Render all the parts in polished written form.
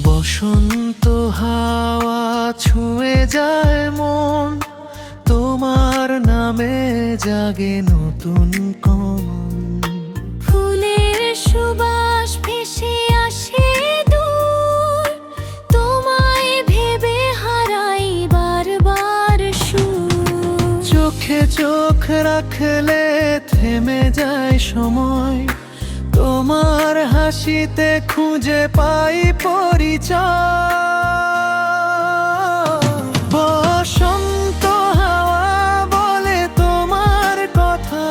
বসন্ত হাওয়া ছুঁয়ে যায় মন, তোমার নামে জাগে নতুন কোন। ফুলের সুবাস ভেসে আসে দূর, তোমায় ভেবে হারাই বারবার সুর। চোখে চোখ রাখলে থেমে যায় সময়, তোমার হাসিতে খুঁজে পাই পরিচয়। বসন্ত হাওয়া বলে তোমার কথা,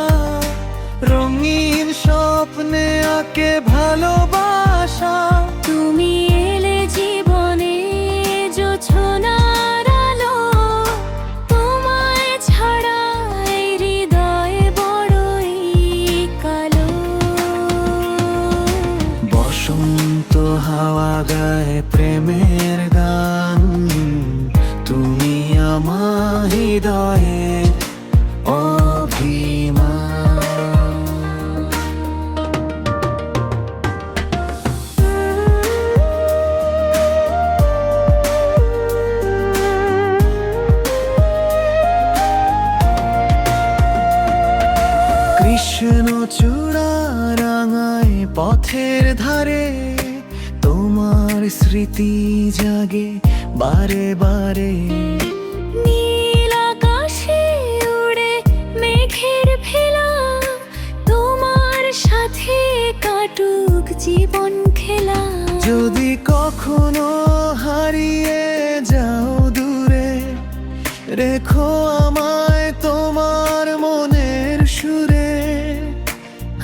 রঙিন স্বপ্নে আঁকে ভালোবাসা। তুমি এলে জীবনে জোছনার আলো, তোমায় ছাড়া এই হৃদয় বড়ই কালো। বসন্ত হাওয়া গায় প্রেমের গান, তুমি আমার হৃদয়ে অভিমান। কৃষ্ণচূড়া রাঙায় পথের ধারে, তোমার স্মৃতি জাগে বারে বারে। নীল আকাশে উড়ে মেঘের ভেলা, তোমার সাথে কাটুক জীবন খেলা। যদি কখনো হারিয়ে যাও দূরে, রেখো আমায় তোমার মনের সুরে।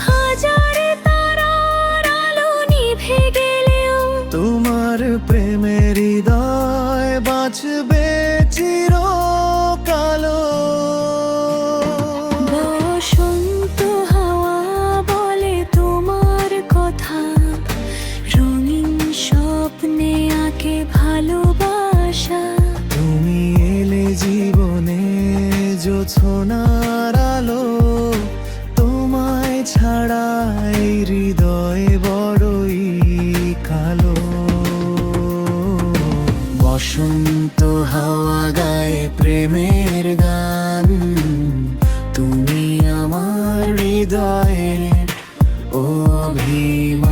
হাজার তারার আলো নিভে গেলেও তোমার প্রেমের হৃদয় বাঁচবে চিরকালো। বসন্ত হাওয়া বলে তোমার কথা, রঙিন স্বপ্নে আঁকে ভালোবাসা। তুমি এলে জীবনে জোছনার আলো, তোমায় ছাড়া এই হৃদয় বড়ই কালো। বসন্ত হাওয়া গায় প্রেমের গান, তুমি আমার হৃদয়ের অভিমান।